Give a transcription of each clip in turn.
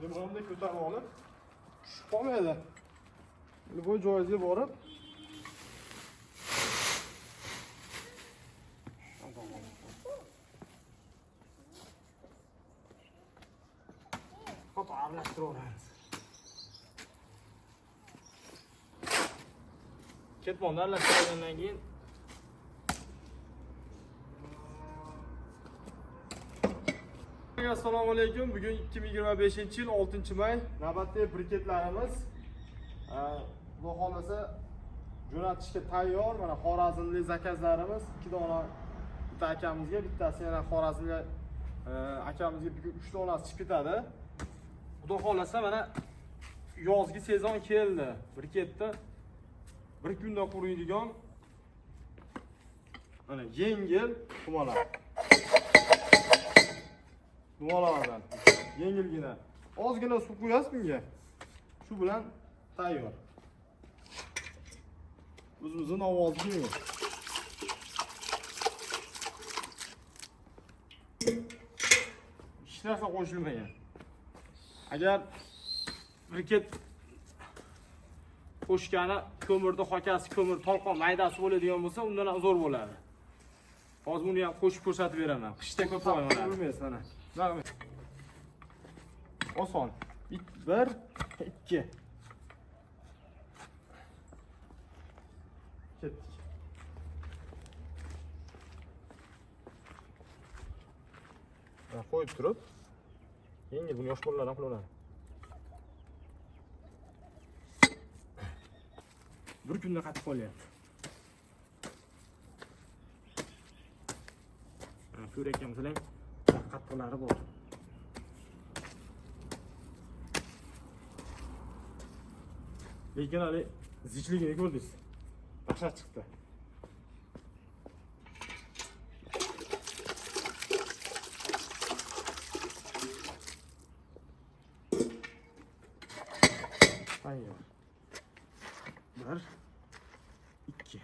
Limonimni ko'tarib olib, tushib qolmaydi. Bu joyga borib Foto aralashtiramiz. Ketmonni aralashtirgandan keyin Assalomu alaykum. Bugun 2025-yil 6-may. Navbatdagi briketlarimiz Xudo xolasa jo'natishga tayyor. Mana Xorazmlik zakazlarimiz 2 dona bitta akamizga, bittasi yana Xorazmlik akamizga 3 donasi chiqib ketadi. Xudo xolasa mana yozgi sezon keldi. Briketda bir kunda quriydigan mana yengil tumalar. Duvalardan yengilgina ozgina suv qo'yasiz bunga. Shu bilan tayyor. O'zimizning ovoziga hech narsa qo'shilmagan. Agar briket qo'shgani ko'mirni xokasi, ko'mir tolqon maydasi bo'ladigan bo'lsa, undan ham zo'r bo'ladi. Hozir buni ham qo'shib ko'rsatib beraman. Qishda ko'p foydalanadi. Bilmaysiz mana. Oson. 1 2 ketdik. Qo'yib turib, yengil buni yosh bolalar ham qilaveradi. Bir kunda qatib qolyapti. Ko'ryapsizlar, qattiqlari bor. Lekin hali zichligini ko'rdingiz. Tashab chiqdi. Tayyor. 1 2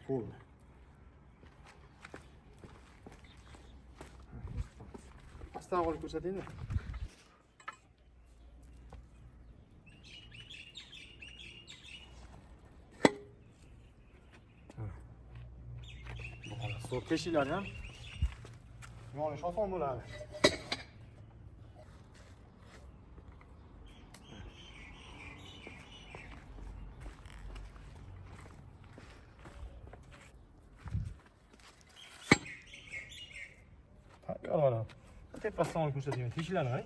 bo'ldi. Asta olib ko'rsataymi? Zo'r teshiklar ham yonish oson bo'ladi. Tayyor mana. Tepasidan olib ko'rsatayman. Teshiklarni,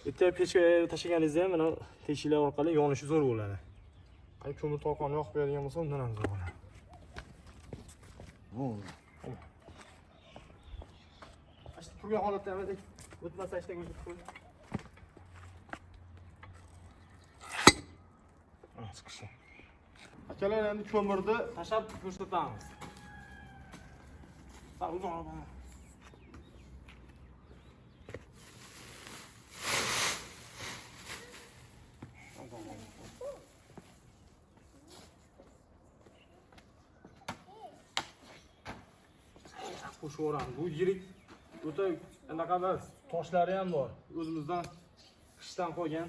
bitta pechga tashlaganingizda ham mana teshiklar orqali yonishi zo'r bo'ladi. Qay ko'mir tolqon yoqib beradigan bo'lsa, undan ham zo'r bo'ladi. Turgan holatda ham o'tmasa ishdan ko'rsatib qo'y. Chiqishi. Akalar endi ko'mirni tashab ko'rsatamiz. Uzoq. Qo'shaveramiz. Bu yirik o'ta anaqa emas, toshlari ham bor. O'zimizdan qishdan qolgan.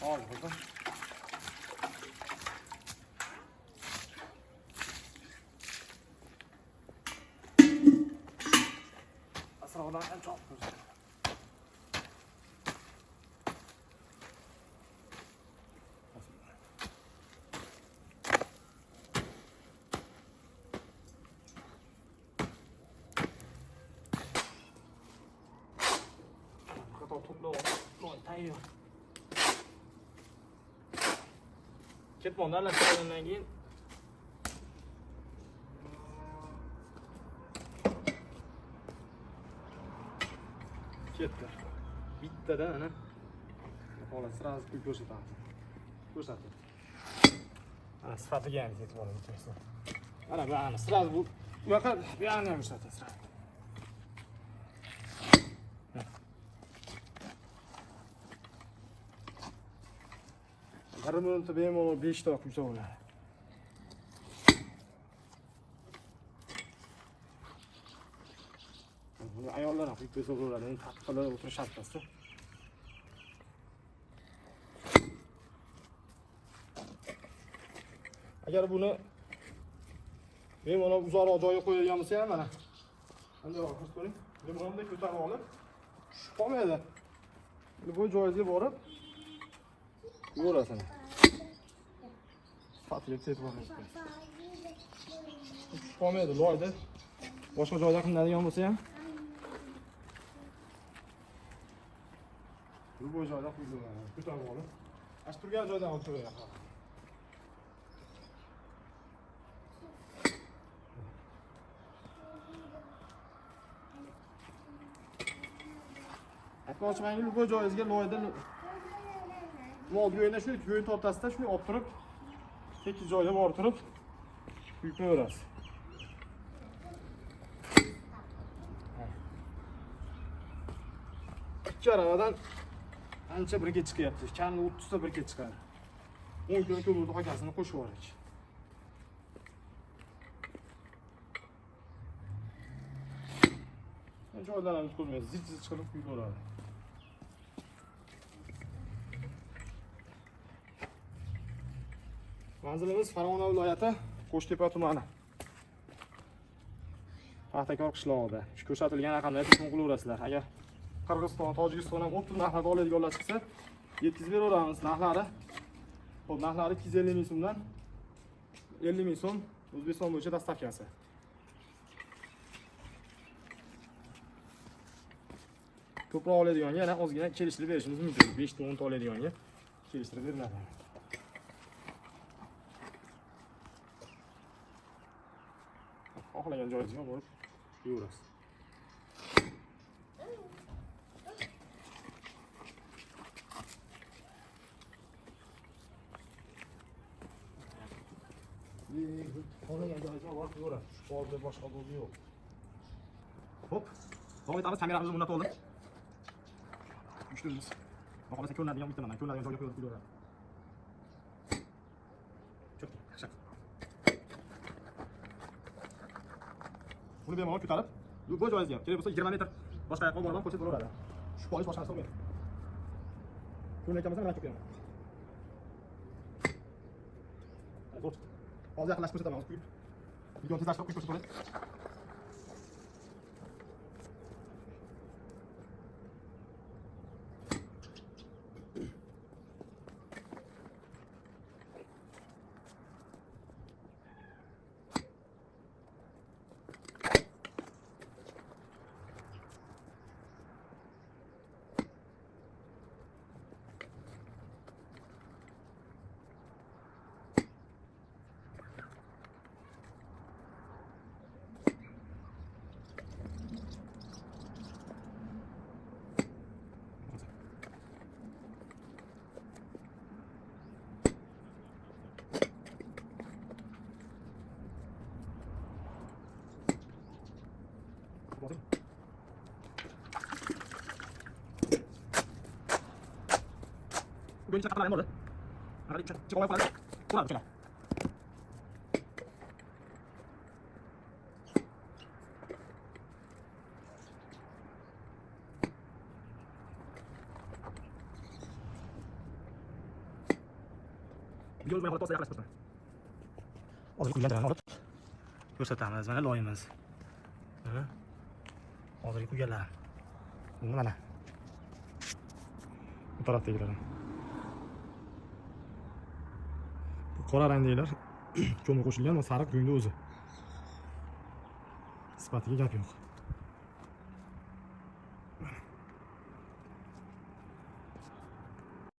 Hol, bo'ldi. Asrodan ham chop ko'rsa. Tayyor. Ketmonni aralashtirgandan keyin ketdi. Bittada ana holat sразу qo'yib ko'rsatamiz. Ko'rsating. Ana sifatiga ham yetib olamiz. Mana bu ana sразу bu yoqqa bu yerni ham ko'rsatasiz. Yarım minutda bemalol 5 ta qo'ysa bo'ladi. ayollar ham quyib qo'ysa bo'laveradi. Endi taqqilib o'tirishadi pastda. Agar buni bemalol uzoqroq joyga qo'yadigan bo'lsa ham mana qanday ko'rsatib ko'ring. Bunday ko'tarib olib tushib qolmaydi. Bu joyga borib yurasan. Sifatli tetib olasiz. Tushib qolmaydi loyda. Boshqa joyda qilinadigan bo'lsa ham bu joyda qo'yiladi. Ko'tarib olib ash turgan joydan olib qo'yadi. Aytmoqchimanki, bu joyingizga loyda yo'yna shu yo'yin o'rtasida shuni olib turib, tekis joyga borib turib quyib qo'yaverasiz. Ikki aravadan ancha briket chiqyapti. Kamida 30 ta briket chiqadi. 10 kilo ko'mirni hakasini qo'shib yubordik. Joylarimiz ko'rmaysiz, zich qilib quyib yuboradi. Manzilimiz Farg'ona viloyati Qo'shtepa tumani. Paxtakor qishlog'ida. Shu ko'rsatilgan raqamlarga telefon qilaverasizlar. Agar Qirg'iziston, Tojikiston ham optik narxlarda oladiganlar chiqsa, yetkazib beraveramiz narxlari. Xo'p, narxlari 250 ming so'mdan 50 ming so'm O'zbekiston bo'yicha dastavkasi. Ko'proq oladiganga yana ozgina kelishtirib berishimiz mumkin. 5 ta 10 ta oladiganga kelishtirib beriladi. Xohlagan joyingizga borib yuraverasiz. Xohlagan joyingizga borib yuraverasiz. Hozir boshqa bo'ldi yo'q. Hop. Davom etamiz. Kameramizni o'rnatib oldim. Uchtiramiz. Xohlasa ko'rinadigan bittaman. Ko'rinadigan joyga qo'yib qo'yaveradi. Çok yaxshi. Buni bemalol ko'tarib, bu joyingizga ham kerak bo'lsa 20 metr boshqa yoqqa borib ko'chib bo'laveradi. Shu polish boshqa narsa bo'lmaydi. Ko'rinayotgan mana ko'payadi. Zo'r. Hozir yaqinlashib ko'rsataman. Videoni tezlashtirib qo'yib ko'rsataman. Bugün çakal alayım orada. Hadi çık olay falan. Kuralım şöyle. Videomuz bu kadar yaklaştık. Hozir kuyganlarni olib ko'rsatamiz. Mana loyimiz. Hozirgi kuyganlar. Mana. Bu tarafdagilar. Qora rangdagilar ko'mir qo'shilgan va sariq go'ngda o'zi. Sifatiga gap yo'q.